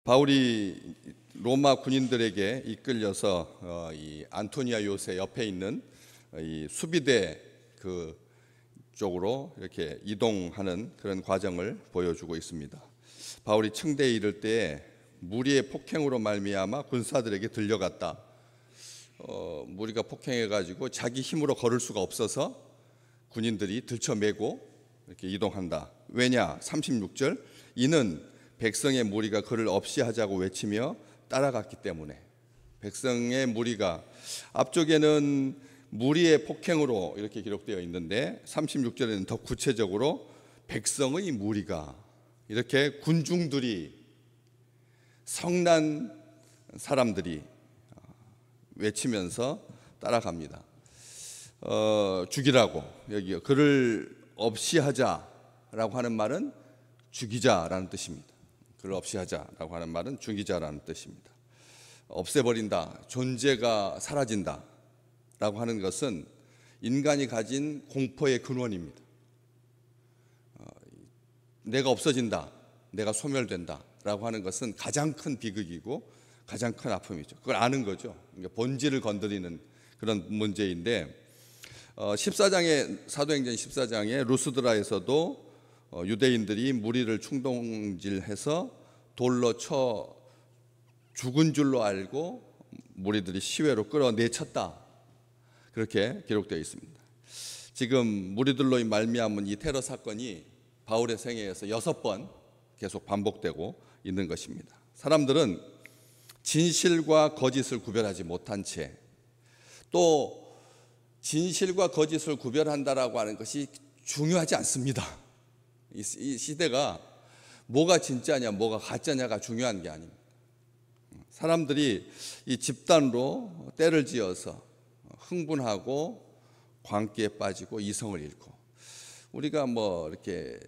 바울이 로마 군인들에게 이끌려서 이 안토니아 요새 옆에 있는 이 수비대 그 쪽으로 이렇게 이동하는 그런 과정을 보여주고 있습니다. 바울이 층대에 이를 때 무리의 폭행으로 말미암아 군사들에게 들려갔다. 무리가 폭행해가지고 자기 힘으로 걸을 수가 없어서 군인들이 들쳐매고 이렇게 이동한다. 왜냐? 36절 이는 백성의 무리가 그를 없이 하자고 외치며 따라갔기 때문에. 백성의 무리가 앞쪽에는 무리의 폭행으로 이렇게 기록되어 있는데 36절에는 더 구체적으로 백성의 무리가 이렇게 군중들이 성난 사람들이 외치면서 따라갑니다. 죽이라고. 여기요. 그를 없이 하자라고 하는 말은 죽이자라는 뜻입니다. 그를 없이 하자라고 하는 말은 죽이자라는 뜻입니다. 없애버린다, 존재가 사라진다 라고 하는 것은 인간이 가진 공포의 근원입니다. 내가 없어진다, 내가 소멸된다 라고 하는 것은 가장 큰 비극이고 가장 큰 아픔이죠. 그걸 아는 거죠. 그러니까 본질을 건드리는 그런 문제인데 14장에 사도행전 14장에 루스드라에서도 유대인들이 무리를 충동질해서 돌로 쳐 죽은 줄로 알고 무리들이 시외로 끌어내쳤다. 그렇게 기록되어 있습니다. 지금 무리들로 말미암은 이 테러 사건이 바울의 생애에서 6번 계속 반복되고 있는 것입니다. 사람들은 진실과 거짓을 구별하지 못한 채 또 진실과 거짓을 구별한다라고 하는 것이 중요하지 않습니다. 이 시대가 뭐가 진짜냐 뭐가 가짜냐가 중요한 게 아닙니다. 사람들이 이 집단으로 때를 지어서 흥분하고 광기에 빠지고 이성을 잃고 우리가 뭐 이렇게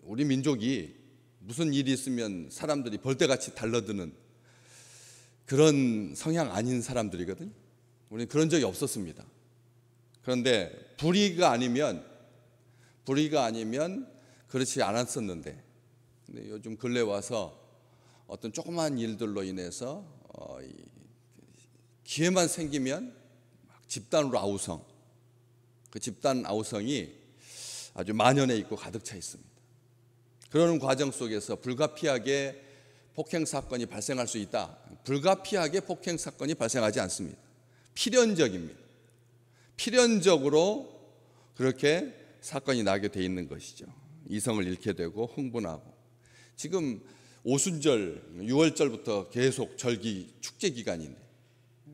우리 민족이 무슨 일이 있으면 사람들이 벌떼같이 달려드는 그런 성향 아닌 사람들이거든요. 우리는 그런 적이 없었습니다. 그런데 불의가 아니면 그렇지 않았었는데 근데 요즘 근래 와서 어떤 조그만 일들로 인해서 기회만 생기면 집단으로 아우성, 그 집단 아우성이 아주 만연해 있고 가득 차 있습니다. 그러는 과정 속에서 불가피하게 폭행 사건이 발생할 수 있다. 불가피하게 폭행 사건이 발생하지 않습니다. 필연적입니다. 필연적으로 그렇게 사건이 나게 돼 있는 것이죠. 이성을 잃게 되고 흥분하고. 지금 오순절 6월절부터 계속 절기 축제 기간인데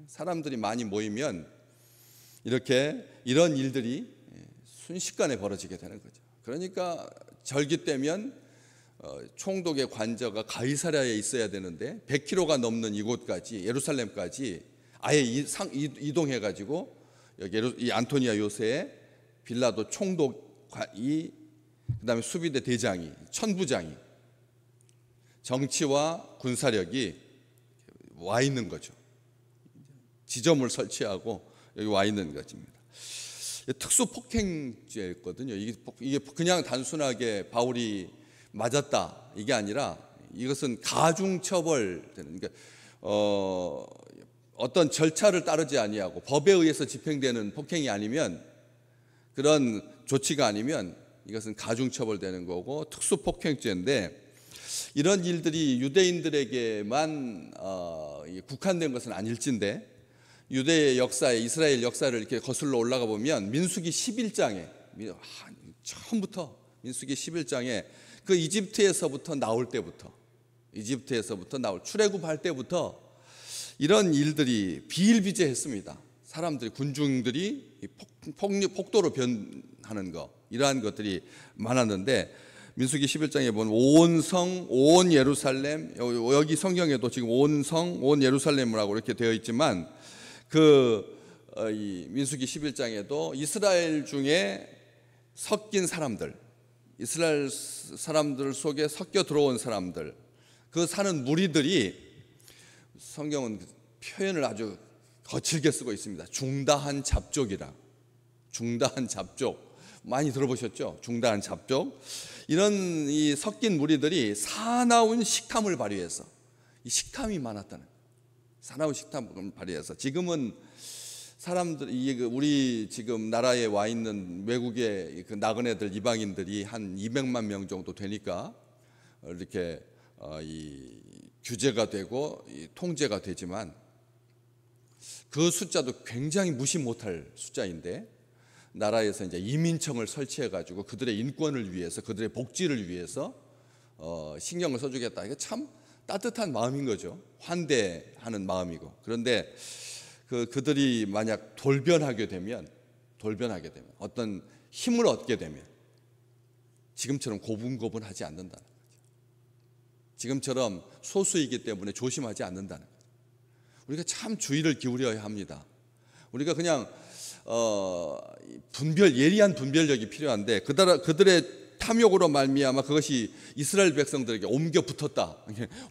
사람들이 많이 모이면 이런 일들이 순식간에 벌어지게 되는 거죠. 그러니까 절기 때면 총독의 관저가 가이사랴에 있어야 되는데 100km가 넘는 이곳까지 예루살렘까지 아예 이동해 가지고 여기 이 안토니아 요새의 빌라도 총독이 그다음에 수비대 대장이 천부장이 정치와 군사력이 와 있는 거죠. 지점을 설치하고 여기 와 있는 것입니다. 특수 폭행죄였거든요. 이게 그냥 단순하게 바울이 맞았다 이게 아니라 이것은 가중처벌되는 그러니까 어떤 절차를 따르지 아니하고 법에 의해서 집행되는 폭행이 아니면 그런 조치가 아니면 이것은 가중처벌되는 거고 특수폭행죄인데 이런 일들이 유대인들에게만 국한된 것은 아닐진데 유대의 역사에 이스라엘 역사를 이렇게 거슬러 올라가 보면 민수기 11장에 처음부터 민수기 11장에 그 이집트에서부터 나올 출애굽할 때부터 이런 일들이 비일비재했습니다. 사람들이 군중들이 폭도로 변하는 거 이러한 것들이 많았는데 민수기 11장에 보면 온 성, 온 예루살렘 여기 성경에도 지금 온 성, 온 예루살렘이라고 이렇게 되어 있지만 이 민수기 11장에도 이스라엘 중에 섞인 사람들 이스라엘 사람들 속에 섞여 들어온 사람들 그 사는 무리들이 성경은 표현을 아주 거칠게 쓰고 있습니다. 중다한 잡족이라. 중다한 잡족 많이 들어보셨죠? 중다한 잡족. 이런 이 섞인 무리들이 사나운 식탐을 발휘해서 이 식탐이 많았다는 거예요. 사나운 식탐을 발휘해서 지금은 사람들 우리 지금 나라에 와 있는 외국의 그 나그네들 이방인들이 한 200만 명 정도 되니까 이렇게 이 규제가 되고 이 통제가 되지만 그 숫자도 굉장히 무시 못할 숫자인데 나라에서 이제 이민청을 설치해 가지고 그들의 인권을 위해서 그들의 복지를 위해서 신경을 써주겠다. 이게 참 따뜻한 마음인 거죠. 환대하는 마음이고. 그런데 그들이 만약 돌변하게 되면 어떤 힘을 얻게 되면 지금처럼 고분고분하지 않는다는 거죠. 지금처럼 소수이기 때문에 조심하지 않는다는 거죠. 우리가 참 주의를 기울여야 합니다. 우리가 그냥 예리한 분별력이 필요한데 그들의 탐욕으로 말미암아 그것이 이스라엘 백성들에게 옮겨 붙었다.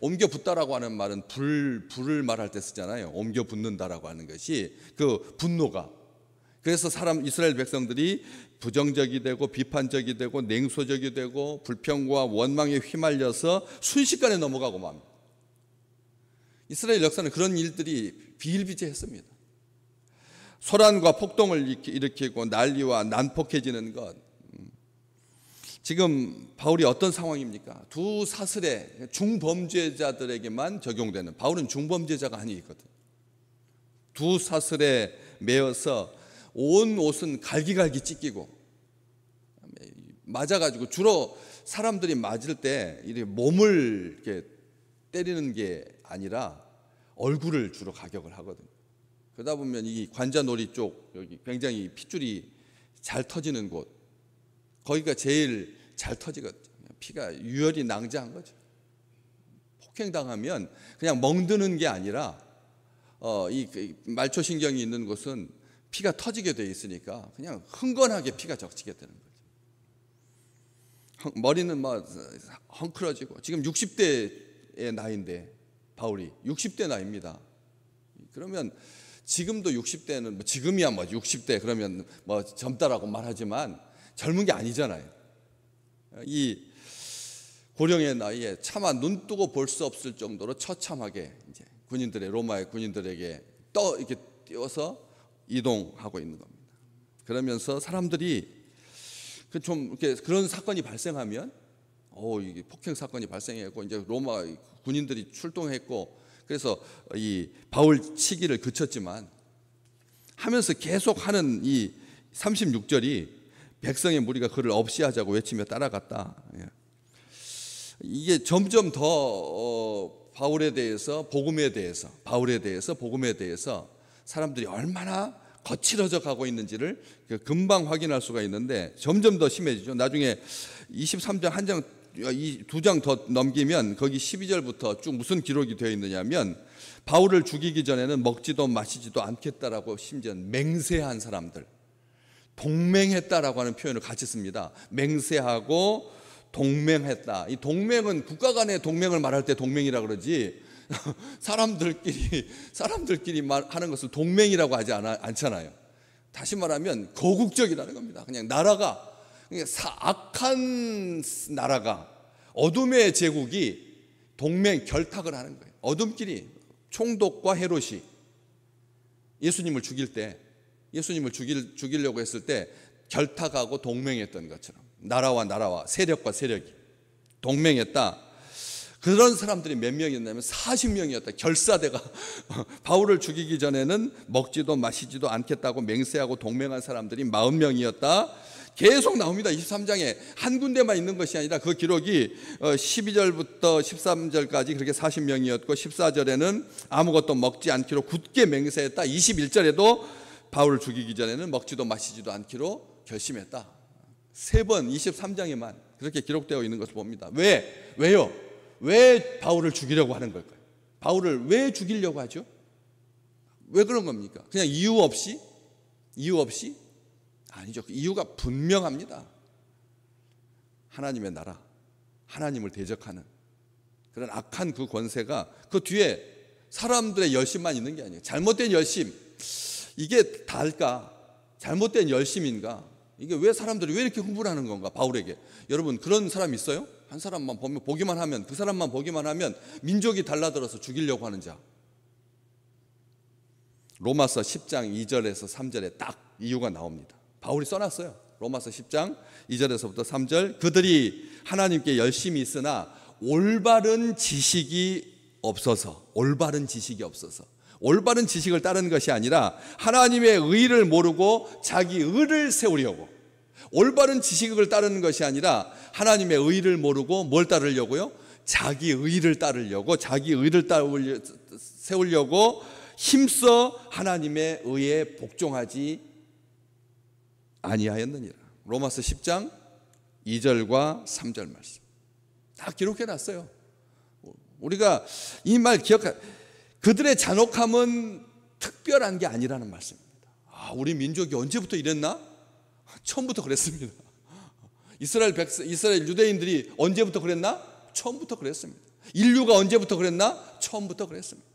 옮겨 붙다라고 하는 말은 불을 말할 때 쓰잖아요. 옮겨 붙는다라고 하는 것이 그 분노가. 그래서 이스라엘 백성들이 부정적이 되고 비판적이 되고 냉소적이 되고 불평과 원망에 휘말려서 순식간에 넘어가고 맙니다. 이스라엘 역사는 그런 일들이 비일비재했습니다. 소란과 폭동을 일으키고 난리와 난폭해지는 것. 지금 바울이 어떤 상황입니까? 두 사슬의 중범죄자들에게만 적용되는, 바울은 중범죄자가 아니거든. 두 사슬에 매어서 온 옷은 갈기갈기 찢기고 맞아가지고, 주로 사람들이 맞을 때 이렇게 몸을 이렇게 때리는 게 아니라 얼굴을 주로 가격을 하거든요. 그러다 보면 이 관자놀이 쪽, 여기 굉장히 핏줄이 잘 터지는 곳, 거기가 제일 잘 터지거든요. 피가 유혈이 낭자한 거죠. 폭행당하면 그냥 멍드는 게 아니라 이 말초신경이 있는 곳은 피가 터지게 돼 있으니까 그냥 흥건하게 피가 적시게 되는 거죠. 머리는 막 헝클어지고, 지금 60대의 나이인데, 바울이 60대 나이입니다. 그러면 지금도 60대는 지금이야 60대 그러면 젊다라고 말하지만 젊은 게 아니잖아요. 이 고령의 나이에 차마 눈 뜨고 볼 수 없을 정도로 처참하게 이제 로마의 군인들에게 이렇게 띄워서 이동하고 있는 겁니다. 그러면서 사람들이 좀 이렇게 그런 사건이 발생하면 이게 폭행 사건이 발생했고 이제 로마 군인들이 출동했고, 그래서 이 바울 치기를 그쳤지만 하면서 계속 하는 이 36절이 백성의 무리가 그를 없이하자고 외치며 따라갔다. 이게 점점 더 바울에 대해서 복음에 대해서 사람들이 얼마나 거칠어져 가고 있는지를 금방 확인할 수가 있는데 점점 더 심해지죠. 나중에 23장 두 장 더 넘기면 거기 12절부터 쭉 무슨 기록이 되어 있느냐면, 바울을 죽이기 전에는 먹지도 마시지도 않겠다라고 심지어 맹세한 사람들, 동맹했다라고 하는 표현을 같이 씁니다. 맹세하고 동맹했다. 이 동맹은 국가 간의 동맹을 말할 때 동맹이라고 그러지 사람들끼리 하는 것을 동맹이라고 하지 않잖아요. 다시 말하면 거국적이라는 겁니다. 그냥 나라가, 악한 나라가, 어둠의 제국이 동맹 결탁을 하는 거예요. 어둠끼리, 총독과 헤롯이 예수님을 죽이려고 했을 때 결탁하고 동맹했던 것처럼 나라와 세력과 세력이 동맹했다. 그런 사람들이 몇 명이었냐면 40명이었다. 결사대가 바울을 죽이기 전에는 먹지도 마시지도 않겠다고 맹세하고 동맹한 사람들이 40명이었다. 계속 나옵니다. 23장에 한 군데만 있는 것이 아니라 그 기록이 12절부터 13절까지 그렇게 40명이었고, 14절에는 아무것도 먹지 않기로 굳게 맹세했다. 21절에도 바울을 죽이기 전에는 먹지도 마시지도 않기로 결심했다. 3번 23장에만 그렇게 기록되어 있는 것을 봅니다. 왜요? 왜 바울을 죽이려고 하는 걸까요? 바울을 왜 죽이려고 하죠? 왜 그런 겁니까? 그냥 이유 없이? 아니죠. 그 이유가 분명합니다. 하나님의 나라, 하나님을 대적하는 그런 악한 그 권세가 그 뒤에 사람들의 열심만 있는 게 아니에요. 잘못된 열심, 이게 다일까? 잘못된 열심인가? 이게 왜 사람들이 왜 이렇게 흥분하는 건가? 바울에게. 여러분, 그런 사람 있어요? 한 사람만 보기만 하면, 그 사람만 보기만 하면 민족이 달라들어서 죽이려고 하는 자. 로마서 10장 2절에서 3절에 딱 이유가 나옵니다. 바울이 써놨어요. 로마서 10장 2절에서부터 3절. 그들이 하나님께 열심히 있으나 올바른 지식이 없어서, 올바른 지식을 따르는 것이 아니라 하나님의 의를 모르고 자기 의를 세우려고, 올바른 지식을 따르는 것이 아니라 하나님의 의를 모르고 뭘 따르려고요? 자기 의를 따르려고, 자기 의를 세우려고 힘써 하나님의 의에 복종하지 아니하였느니라. 로마서 10장 2절과 3절 말씀 다 기록해 놨어요. 우리가 이 말 그들의 잔혹함은 특별한 게 아니라는 말씀입니다. 우리 민족이 언제부터 이랬나? 처음부터 그랬습니다. 이스라엘 유대인들이 언제부터 그랬나? 처음부터 그랬습니다. 인류가 언제부터 그랬나? 처음부터 그랬습니다.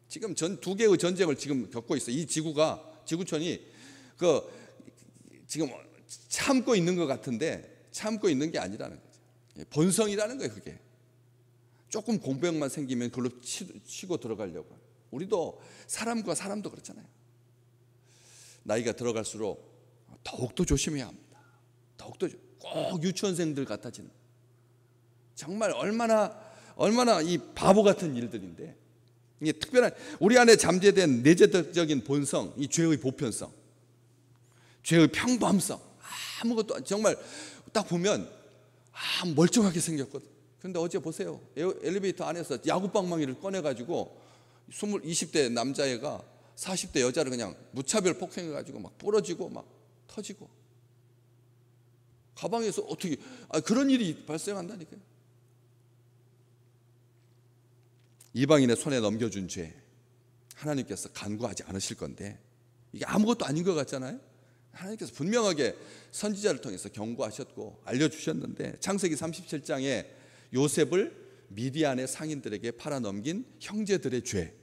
지금 두 개의 전쟁을 지금 겪고 있어요. 이 지구촌이 지금 참고 있는 것 같은데 참고 있는 게 아니라는 거죠. 본성이라는 거예요. 그게 조금 공백만 생기면 그걸로 치고 들어가려고. 우리도 사람과 사람도 그렇잖아요. 나이가 들어갈수록 더욱더 조심해야 합니다. 더욱더 꼭 유치원생들 같아지는, 정말 얼마나 이 바보 같은 일들인데, 이게 특별한 우리 안에 잠재된 내재적인 본성, 이 죄의 보편성, 죄의 평범성, 아무것도 정말 딱 보면 멀쩡하게 생겼거든. 그런데 어제 보세요. 엘리베이터 안에서 야구방망이를 꺼내가지고 20대 남자애가 40대 여자를 그냥 무차별 폭행해가지고 막 부러지고 막 터지고, 가방에서 어떻게 그런 일이 발생한다니까요. 이방인의 손에 넘겨준 죄 하나님께서 간구하지 않으실 건데, 이게 아무것도 아닌 것 같잖아요. 하나님께서 분명하게 선지자를 통해서 경고하셨고 알려주셨는데, 창세기 37장에 요셉을 미디안의 상인들에게 팔아넘긴 형제들의 죄,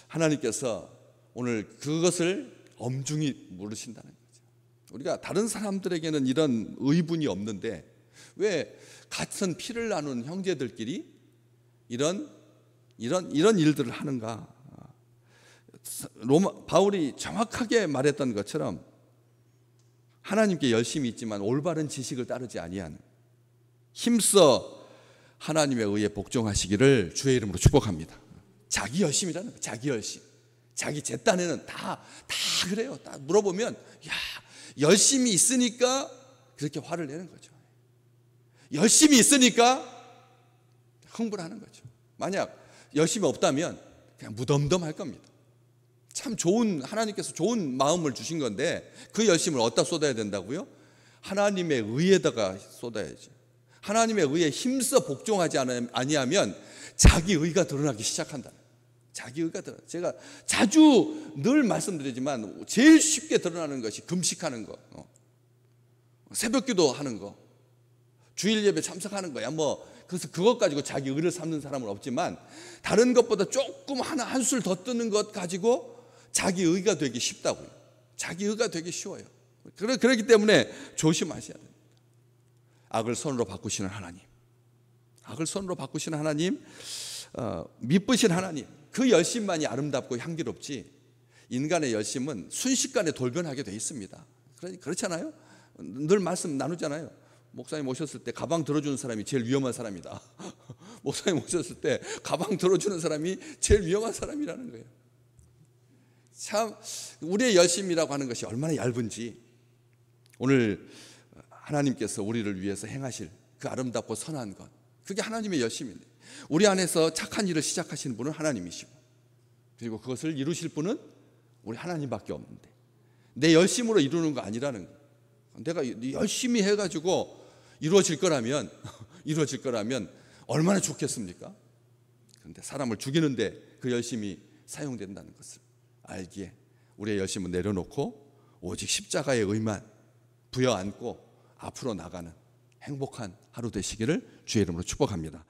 하나님께서 오늘 그것을 엄중히 물으신다는 거죠. 우리가 다른 사람들에게는 이런 의분이 없는데 왜 같은 피를 나눈 형제들끼리 이런 일들을 하는가? 바울이 정확하게 말했던 것처럼 하나님께 열심히 있지만 올바른 지식을 따르지 아니한, 힘써 하나님의 의에 복종하시기를 주의 이름으로 축복합니다. 자기 열심이라는 거예요. 자기 열심. 자기 제 딴에는 다 그래요. 다 물어보면 열심히 있으니까 그렇게 화를 내는 거죠. 열심히 있으니까 흥분하는 거죠. 만약 열심히 없다면 그냥 무덤덤할 겁니다. 참 하나님께서 좋은 마음을 주신 건데 그 열심을 어디다 쏟아야 된다고요? 하나님의 의에다가 쏟아야지. 하나님의 의에 힘써 복종하지 아니하면 자기 의가 드러나기 시작한다. 자기 의가 드러나. 제가 자주 늘 말씀드리지만 제일 쉽게 드러나는 것이 금식하는 거, 새벽기도 하는 거, 주일 예배 참석하는 거야. 그래서 그것 가지고 자기 의를 삼는 사람은 없지만 다른 것보다 조금 한술 더 뜨는 것 가지고 자기 의가 되기 쉽다고요. 자기 의가 되기 쉬워요. 그렇기 때문에 조심하셔야 됩니다. 악을 선으로 바꾸시는 하나님, 미쁘신 하나님, 그 열심만이 아름답고 향기롭지 인간의 열심은 순식간에 돌변하게 돼 있습니다. 그렇잖아요. 늘 말씀 나누잖아요. 목사님 오셨을 때 가방 들어주는 사람이 제일 위험한 사람이다. 목사님 오셨을 때 가방 들어주는 사람이 제일 위험한 사람이라는 거예요. 참 우리의 열심이라고 하는 것이 얼마나 얇은지, 오늘 하나님께서 우리를 위해서 행하실 그 아름답고 선한 것, 그게 하나님의 열심인데, 우리 안에서 착한 일을 시작하시는 분은 하나님이시고, 그리고 그것을 이루실 분은 우리 하나님밖에 없는데, 내 열심으로 이루는 거 아니라는 거예요. 내가 열심히 해가지고 이루어질 거라면 얼마나 좋겠습니까? 그런데 사람을 죽이는데 그 열심이 사용된다는 것을 알기에 우리의 열심은 내려놓고 오직 십자가의 의만 부여안고 앞으로 나가는 행복한 하루 되시기를 주의 이름으로 축복합니다.